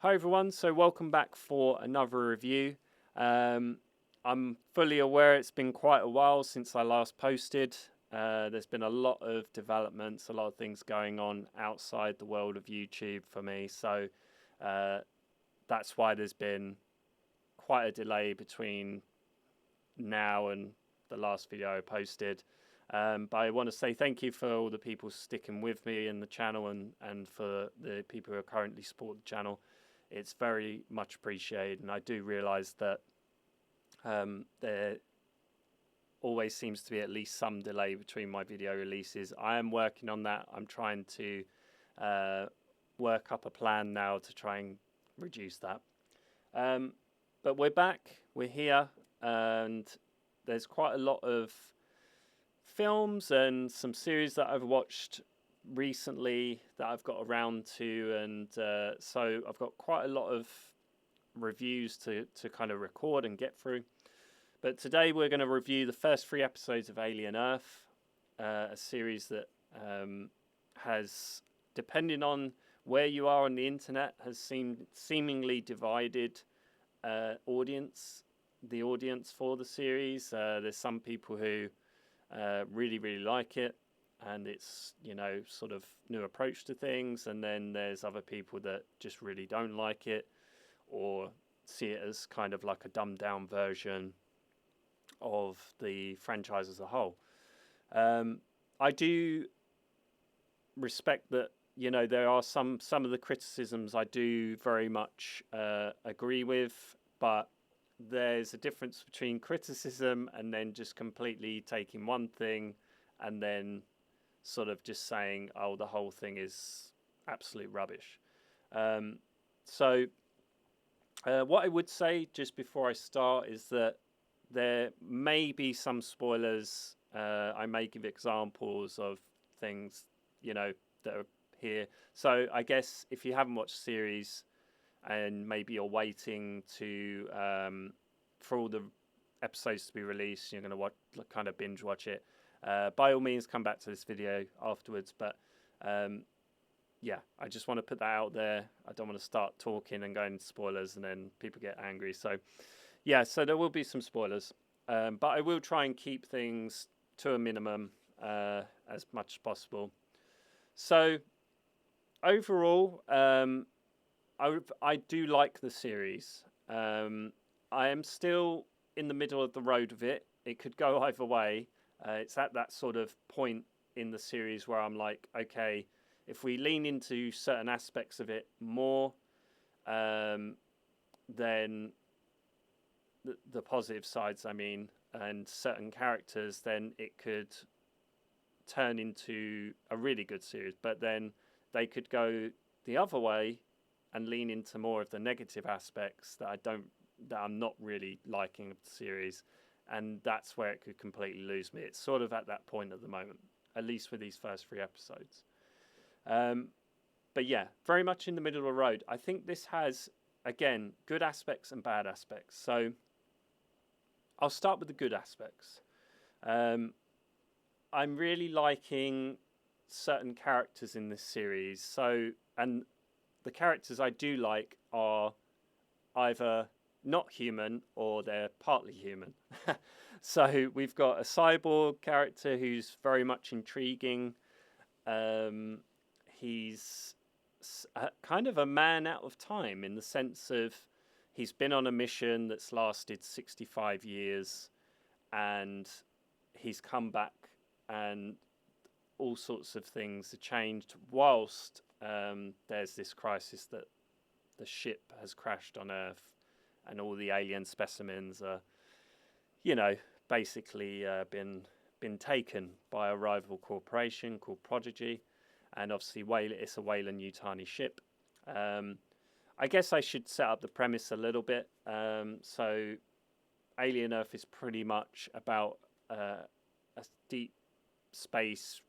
Hi everyone, so welcome back for another review. I'm fully aware it's been quite a while since I last posted. There's been a lot of developments, a lot of things going on outside the world of YouTube for me, so uh, that's why there's been quite a delay between now and the last video I posted. But I want to say thank you for all the people sticking with me in the channel and for the people who are currently support the channel. It's very much appreciated, and I do realise that there always seems to be at least some delay between my video releases. I am working on that. I'm trying to work up a plan now to try and reduce that. But we're back, we're here, and there's quite a lot of films and some series that I've watched recently that I've got around to, and so I've got quite a lot of reviews to kind of record and get through. But today we're going to review the first 3 episodes of Alien Earth, a series that has, depending on where you are on the internet, has seemingly divided the audience for the series. There's some people who really like it, and it's, you know, sort of new approach to things, and then there's other people that just really don't like it or see it as kind of like a dumbed down version of the franchise as a whole. I do respect that, you know, there are some of the criticisms I do very much agree with, but there's a difference between criticism and then just completely taking one thing and then sort of just saying, oh, the whole thing is absolute rubbish. So what I would say just before I start is that there may be some spoilers. I may give examples of things, you know, that are here. So I guess if you haven't watched the series and maybe you're waiting to for all the episodes to be released, you're going to kind of binge watch it, by all means come back to this video afterwards. But yeah, I just want to put that out there. I don't want to start talking and going into spoilers and then people get angry. So yeah, so there will be some spoilers, but I will try and keep things to a minimum as much as possible. So overall, I do like the series. I am still in the middle of the road of it. It could go either way. It's at that sort of point in the series where I'm like, okay, if we lean into certain aspects of it more, then the positive sides, I mean, and certain characters, then it could turn into a really good series. But then they could go the other way and lean into more of the negative aspects that I'm not really liking of the series, and that's where it could completely lose me. It's sort of at that point at the moment, at least with these first 3 episodes. But yeah, very much in the middle of the road. I think this has, again, good aspects and bad aspects. So I'll start with the good aspects. I'm really liking certain characters in this series. So, and the characters I do like are either not human or they're partly human. So we've got a cyborg character who's very much intriguing. He's kind of a man out of time in the sense of he's been on a mission that's lasted 65 years and he's come back and all sorts of things have changed whilst there's this crisis that the ship has crashed on Earth and all the alien specimens are, you know, basically been taken by a rival corporation called Prodigy, and obviously it's a Weyland-Yutani ship. I guess I should set up the premise a little bit. So Alien Earth is pretty much about a deep space,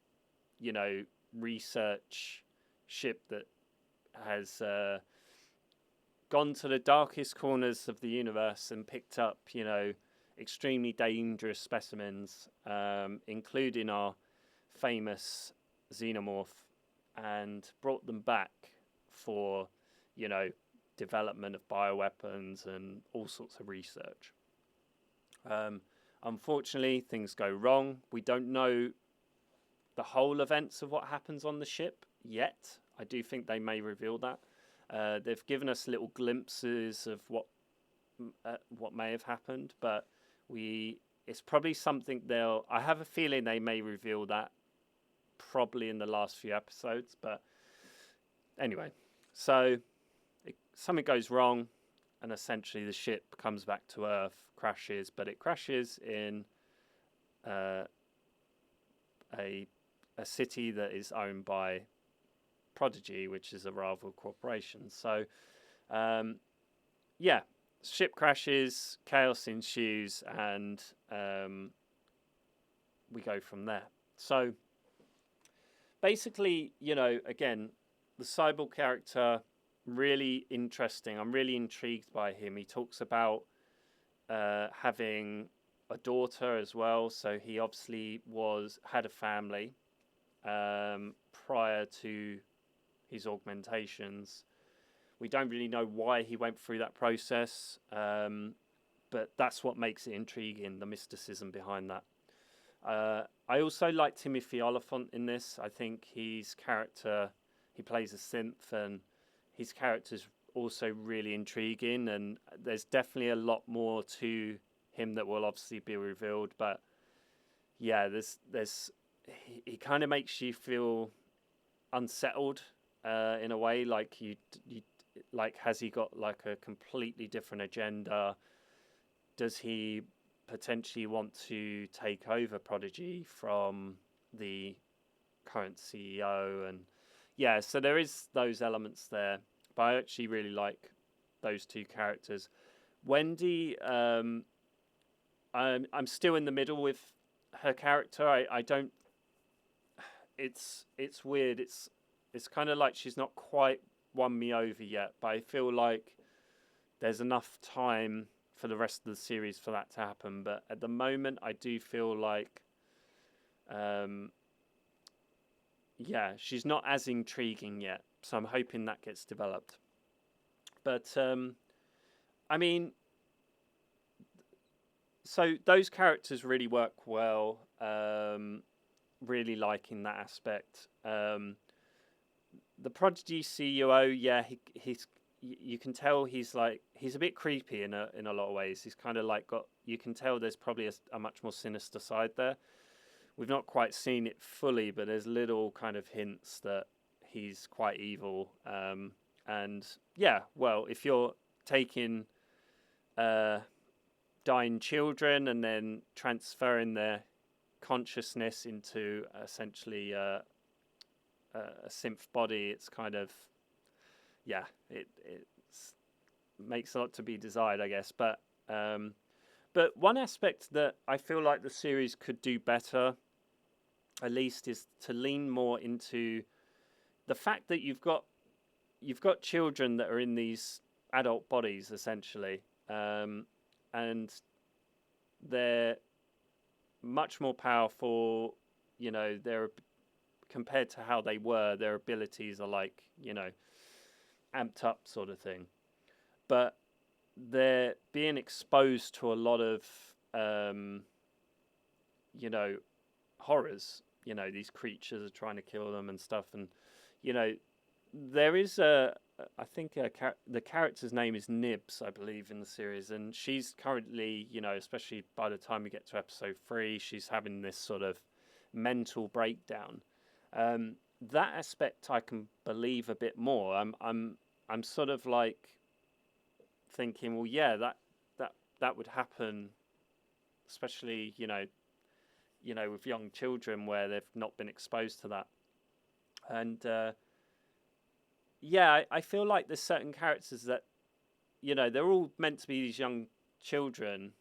you know, research ship that has gone to the darkest corners of the universe and picked up, you know, extremely dangerous specimens, including our famous xenomorph, and brought them back for, you know, development of bioweapons and all sorts of research. Unfortunately, things go wrong. We don't know the whole events of what happens on the ship yet. I do think they may reveal that. They've given us little glimpses of what may have happened, but it's probably something I have a feeling they may reveal that probably in the last few episodes. But anyway, so something goes wrong, and essentially the ship comes back to Earth, crashes, but it crashes in a city that is owned by Prodigy, which is a rival corporation. So, ship crashes, chaos ensues, and we go from there. So, basically, again, the Cyborg character, really interesting. I'm really intrigued by him. He talks about having a daughter as well. So he obviously had a family prior to his augmentations. We don't really know why he went through that process, but that's what makes it intriguing, the mysticism behind that. I also like Timothy Oliphant in this. I think his character, he plays a synth, and his character's also really intriguing, and there's definitely a lot more to him that will obviously be revealed. But yeah, he kind of makes you feel unsettled in a way, like you like, has he got like a completely different agenda? Does he potentially want to take over Prodigy from the current CEO? And yeah, so there is those elements there, but I actually really like those two characters. Wendy, I'm still in the middle with her character. I don't. It's weird. It's kind of like she's not quite won me over yet, but I feel like there's enough time for the rest of the series for that to happen. But at the moment, I do feel like, she's not as intriguing yet. So I'm hoping that gets developed. But I mean, so those characters really work well. Really liking that aspect. The Prodigy CEO, yeah, he's you can tell he's a bit creepy in a lot of ways. He's kind of like you can tell there's probably a much more sinister side there. We've not quite seen it fully, but there's little kind of hints that he's quite evil. And yeah, well, if you're taking dying children and then transferring their consciousness into essentially a synth body, it's kind of, yeah, it makes a lot to be desired, I guess. But one aspect that I feel like the series could do better, at least, is to lean more into the fact that you've got children that are in these adult bodies, essentially, and they're much more powerful. They're, compared to how they were, their abilities are like, amped up sort of thing. But they're being exposed to a lot of, horrors. These creatures are trying to kill them and stuff. And, there is I think the character's name is Nibs, I believe, in the series. And she's currently, especially by the time we get to episode 3, she's having this sort of mental breakdown. That aspect I can believe a bit more. I'm sort of like thinking, well, yeah, that would happen, especially with young children where they've not been exposed to that. And I feel like there's certain characters that they're all meant to be these young children,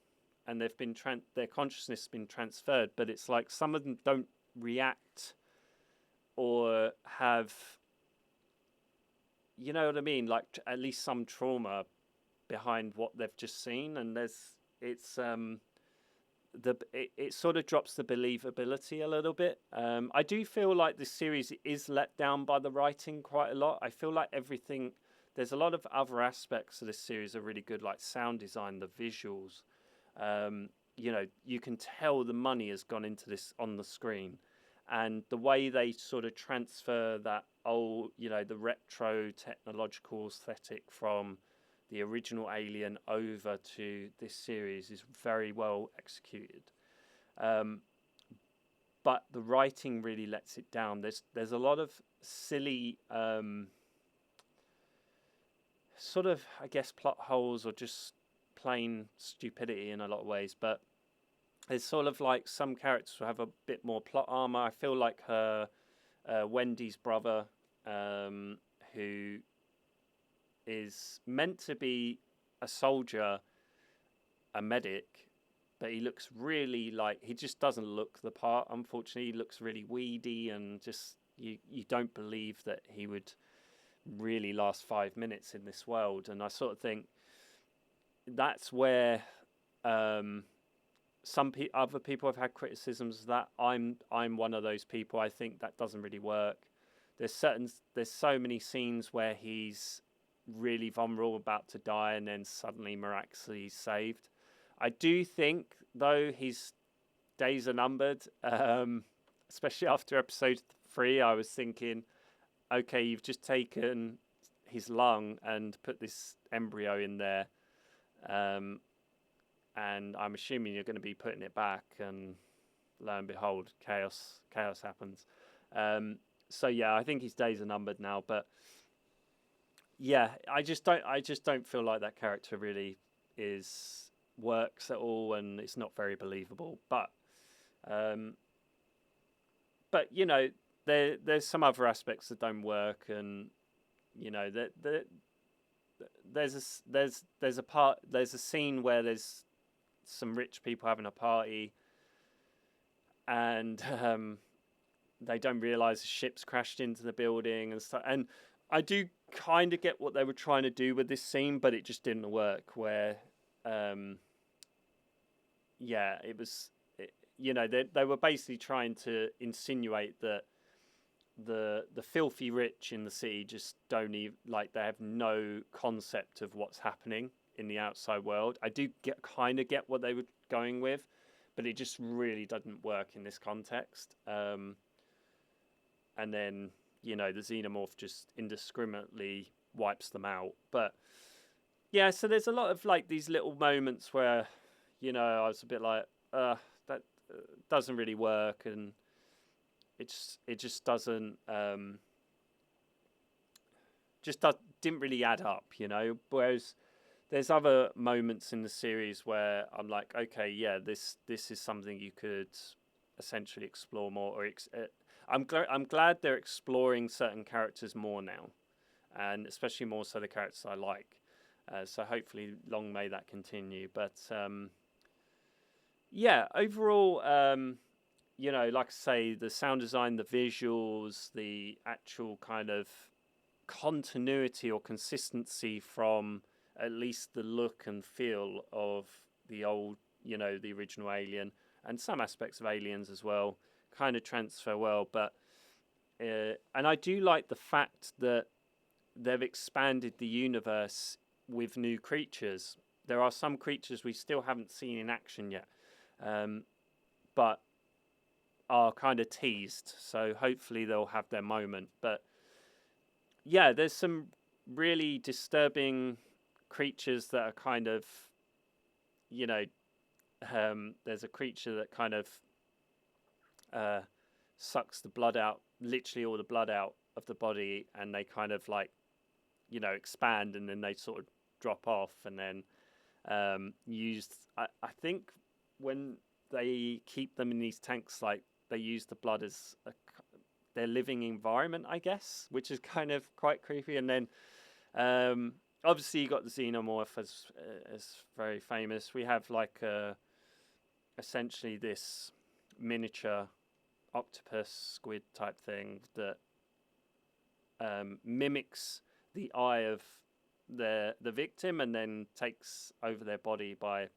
and they've been their consciousness has been transferred, but it's like some of them don't react or have, you know what I mean, like at least some trauma behind what they've just seen. And it sort of drops the believability a little bit. I do feel like this series is let down by the writing quite a lot. I feel like there's a lot of other aspects of this series are really good, like sound design, the visuals. You know, you can tell the money has gone into this on the screen, and the way they sort of transfer that old, you know, the retro technological aesthetic from the original Alien over to this series is very well executed. But the writing really lets it down. There's a lot of silly sort of, I guess, plot holes or just plain stupidity in a lot of ways. But it's sort of like some characters will have a bit more plot armor. I feel like her Wendy's brother, who is meant to be a soldier, a medic, but he looks really like, he just doesn't look the part. Unfortunately, he looks really weedy, and just you don't believe that he would really last 5 minutes in this world. And I sort of think that's where other people have had criticisms of that. I'm one of those people. I think that doesn't really work. There's so many scenes where he's really vulnerable, about to die, and then suddenly miraculously saved. I do think, though, his days are numbered, especially after episode 3. I was thinking, okay, you've just taken his lung and put this embryo in there, and I'm assuming you're going to be putting it back, and lo and behold, chaos happens. So yeah, I think his days are numbered now. But yeah, I just don't feel like that character really works at all, and it's not very believable. But you know, there's some other aspects that don't work, and you know, there's a scene where there's some rich people having a party, and they don't realize the ship's crashed into the building and stuff. And I do kind of get what they were trying to do with this scene, but it just didn't work. Where you know, they were basically trying to insinuate that the filthy rich in the city just don't even, like, they have no concept of what's happening in the outside world. I do kind of get what they were going with, but it just really doesn't work in this context. And then, you know, the xenomorph just indiscriminately wipes them out. But yeah, so there's a lot of like these little moments where, you know, I was a bit like, that doesn't really work, and it just doesn't didn't really add up, you know. Whereas there's other moments in the series where I'm like, okay, yeah, this is something you could essentially explore more. Or I'm glad they're exploring certain characters more now, and especially more so the characters I like. So hopefully, long may that continue. But yeah, overall, you know, like I say, the sound design, the visuals, the actual kind of continuity or consistency from at least the look and feel of the old, you know, the original Alien, and some aspects of Aliens as well, kind of transfer well. But and I do like the fact that they've expanded the universe with new creatures. There are some creatures we still haven't seen in action yet, but are kind of teased. So hopefully they'll have their moment. But yeah, there's some really disturbing creatures that are kind of, you know, there's a creature that kind of sucks the blood out, literally all the blood out of the body, and they kind of like, you know, expand, and then they sort of drop off, and then I think when they keep them in these tanks, like, they use the blood as their living environment, I guess, which is kind of quite creepy. And then obviously you got the xenomorph as very famous. We have like essentially this miniature octopus squid type thing that mimics the eye of the victim, and then takes over their body by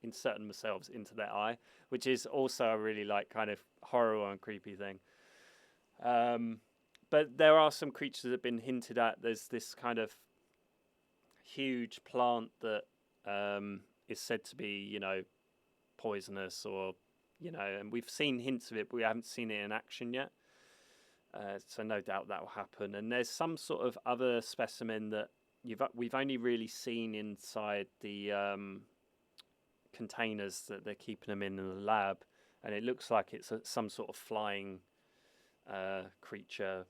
inserting themselves into their eye, which is also a really like kind of horror and creepy thing. but there are some creatures that have been hinted at. There's this kind of huge plant that is said to be, poisonous, or and we've seen hints of it, but we haven't seen it in action yet. So no doubt that will happen. And there's some sort of other specimen that we've only really seen inside the containers that they're keeping them in the lab, and it looks like it's some sort of flying creature,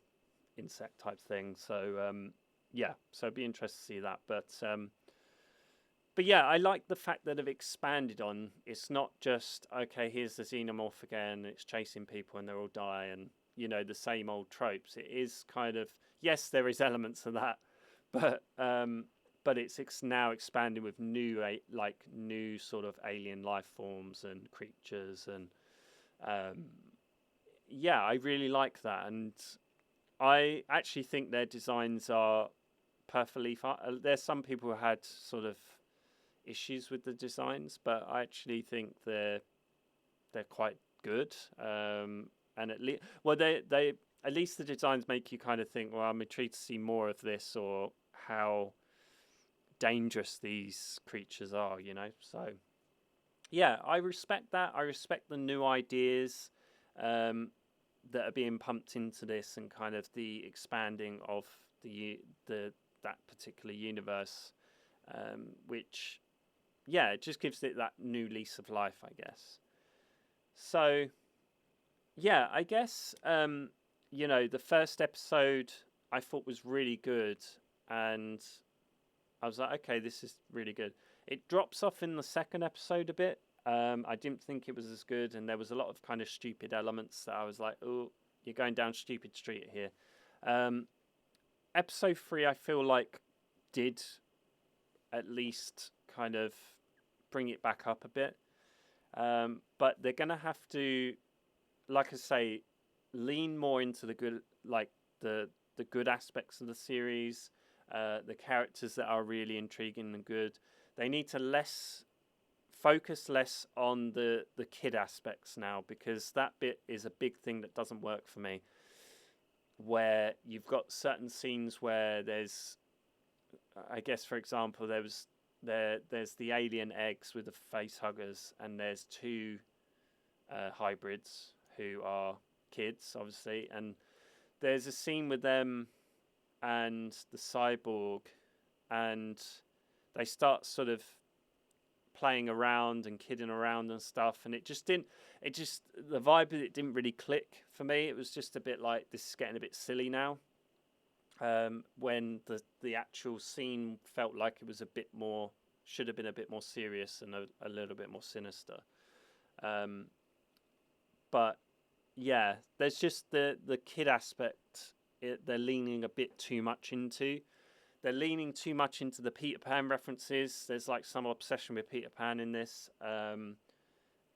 insect type thing. So so it'd be interesting to see that. But yeah, I like the fact that they've expanded on. It's not just, okay, here's the xenomorph again, it's chasing people and they all die, and the same old tropes. It is kind of, yes, there is elements of that, but it's now expanding with new sort of alien life forms and creatures, and I really like that, and I actually think their designs are perfectly fine. There's some people who had sort of issues with the designs, but I actually think they're quite good. And at least, they at least the designs make you kind of think, well, I'm intrigued to see more of this, or how dangerous these creatures are. So yeah, I respect that. I respect the new ideas that are being pumped into this, and kind of the expanding of that particular universe, which it just gives it that new lease of life, I guess. So yeah, I guess the first episode I thought was really good, and I was like, okay, this is really good. It drops off in the second episode a bit. I didn't think it was as good, and there was a lot of kind of stupid elements that I was like, oh, you're going down stupid street here. Episode 3, I feel like, did at least kind of bring it back up a bit. But they're going to have to, like I say, lean more into the good, like the good aspects of the series, the characters that are really intriguing and good. They need to focus less on the kid aspects now, because that bit is a big thing that doesn't work for me, where you've got certain scenes where there's, I guess, for example, there's the alien eggs with the face huggers, and there's two hybrids who are kids, obviously, and there's a scene with them and the cyborg, and they start sort of playing around and kidding around and stuff, and the vibe of it didn't really click for me. It was just a bit like, this is getting a bit silly now, when the actual scene felt like it was should have been a bit more serious and a little bit more sinister. But yeah, there's just the kid aspect they're leaning a bit too much into. They're leaning too much into the Peter Pan references. There's like some obsession with Peter Pan in this.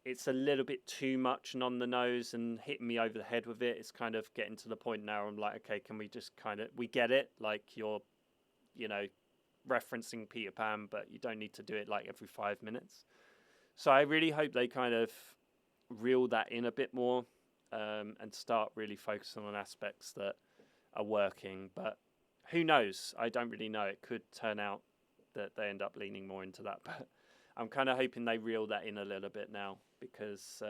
It's a little bit too much and on the nose and hitting me over the head with it. It's kind of getting to the point now where I'm like, okay, can we just we get it? Like, you're, referencing Peter Pan, but you don't need to do it like every 5 minutes. So I really hope they kind of reel that in a bit more, and start really focusing on aspects that are working. But who knows? I don't really know. It could turn out that they end up leaning more into that. But I'm kind of hoping they reel that in a little bit now, because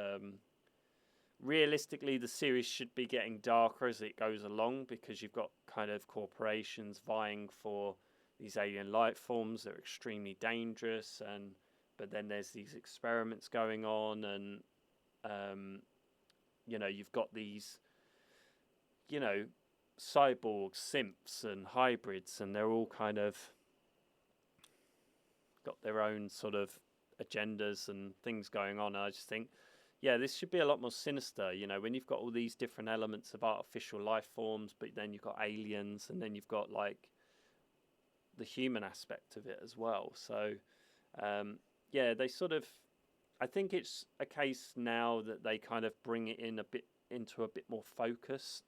realistically, the series should be getting darker as it goes along, because you've got kind of corporations vying for these alien life forms that are extremely dangerous, but then there's these experiments going on, and you've got these cyborgs, simps and hybrids, and they're all kind of got their own sort of agendas and things going on. And I just think, this should be a lot more sinister, when you've got all these different elements of artificial life forms, but then you've got aliens, and then you've got like the human aspect of it as well. So they sort of, I think it's a case now that they kind of bring it into a bit more focus,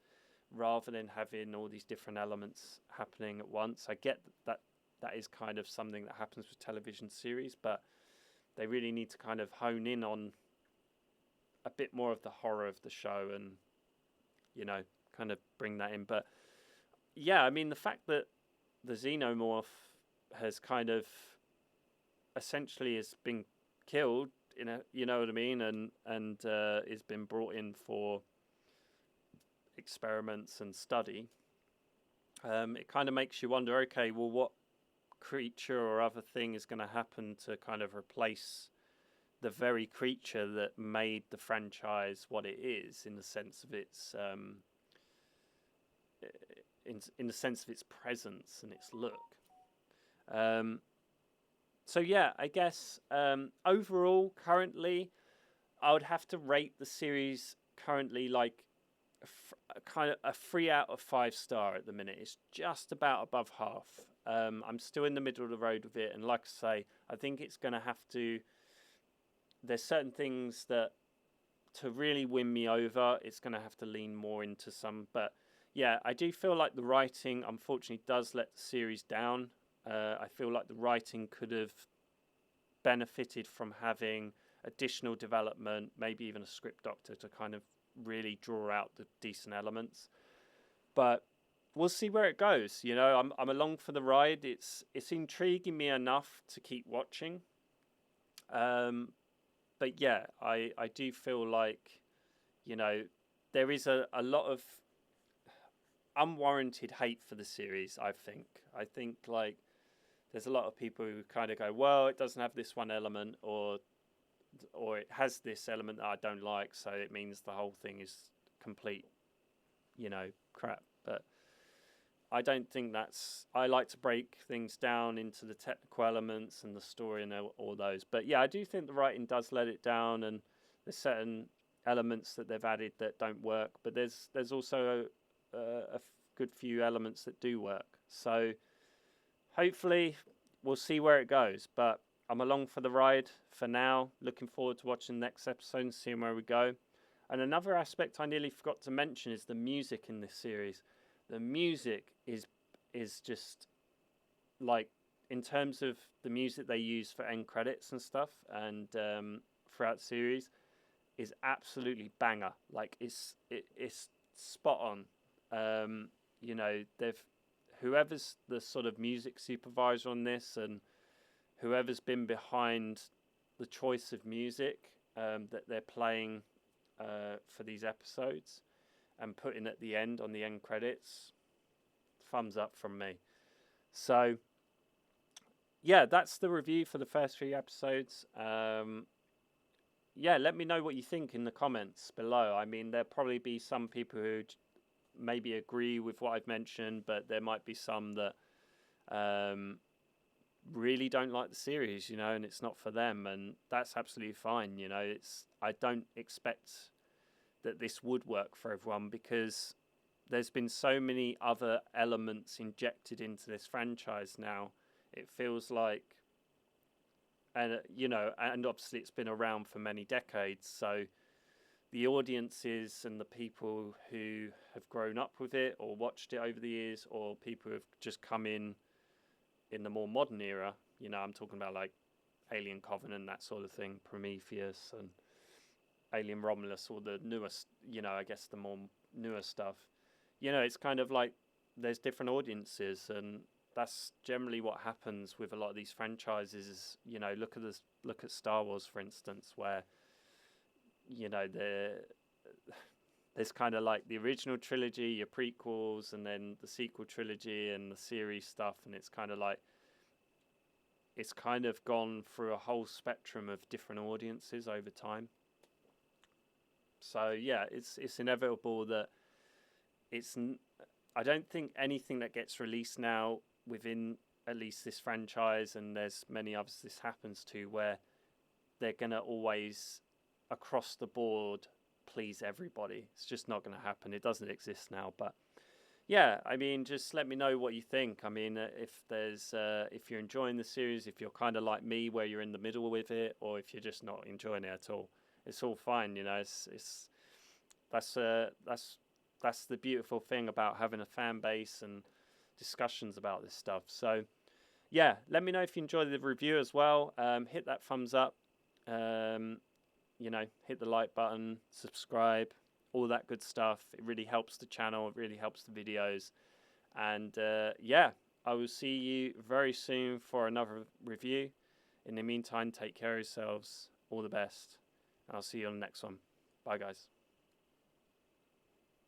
rather than having all these different elements happening at once. I get that is kind of something that happens with television series, but they really need to kind of hone in on a bit more of the horror of the show, and kind of bring that in. But yeah, I mean, the fact that the xenomorph has kind of essentially has been killed, you know what I mean, and is been brought in for experiments and study. It kind of makes you wonder, okay, well, what creature or other thing is going to happen to kind of replace the very creature that made the franchise what it is, in the sense of its in the sense of its presence and its look. Um, so yeah, I guess overall, currently, I would have to rate the series currently like kind of a 3 out of 5 star at the minute. It's just about above half. I'm still in the middle of the road with it, and like I say, I think it's going to have to. There's certain things that to really win me over, it's going to have to lean more into some. But yeah, I do feel like the writing, unfortunately, does let the series down. I feel like the writing could have benefited from having additional development, maybe even a script doctor to kind of really draw out the decent elements. But we'll see where it goes. You know, I'm along for the ride. It's intriguing me enough to keep watching. But yeah, I do feel like, you know, there is a lot of unwarranted hate for the series. I think like there's a lot of people who kind of go, well, it doesn't have this one element, or it has this element that I don't like, so it means the whole thing is complete, you know, crap. But I don't think that's. I like to break things down into the technical elements and the story and all those. But yeah, I do think the writing does let it down, and there's certain elements that they've added that don't work. But there's also a good few elements that do work. So hopefully we'll see where it goes. But I'm along for the ride for now. Looking forward to watching the next episode and seeing where we go. And another aspect I nearly forgot to mention is the music in this series. The music is just like, in terms of the music they use for end credits and stuff, and throughout the series, is absolutely banger. Like it's spot on. You know, whoever's the sort of music supervisor on this, and whoever's been behind the choice of music that they're playing for these episodes and putting at the end on the end credits, thumbs up from me. So yeah, that's the review for the first 3 episodes. Yeah, let me know what you think in the comments below. I mean, there'll probably be some people who maybe agree with what I've mentioned, but there might be some that really don't like the series, you know, and it's not for them, and that's absolutely fine. You know, I don't expect that this would work for everyone, because there's been so many other elements injected into this franchise now. It feels like, and you know, and obviously it's been around for many decades, so the audiences and the people who have grown up with it or watched it over the years, or people who have just come in the more modern era, you know, I'm talking about like Alien Covenant, that sort of thing, Prometheus and Alien Romulus, or the newest, you know, I guess the more newer stuff. You know, it's kind of like there's different audiences, and that's generally what happens with a lot of these franchises. Is, you know, look at Star Wars, for instance, where, you know, there's kind of like the original trilogy, your prequels, and then the sequel trilogy and the series stuff, and it's kind of like it's kind of gone through a whole spectrum of different audiences over time. So yeah, it's inevitable that I don't think anything that gets released now within at least this franchise, and there's many others this happens to, where they're going to always, across the board, please everybody. It's just not going to happen. It doesn't exist now. But yeah, I mean, just let me know what you think. I mean, if you're enjoying the series, if you're kind of like me, where you're in the middle with it, or if you're just not enjoying it at all, it's all fine. You know, that's the beautiful thing about having a fan base and discussions about this stuff. So yeah, let me know if you enjoyed the review as well. Hit that thumbs up. You know, hit the like button, subscribe, all that good stuff. It really helps the channel. It really helps the videos. And yeah, I will see you very soon for another review. In the meantime, take care of yourselves. All the best. And I'll see you on the next one. Bye, guys.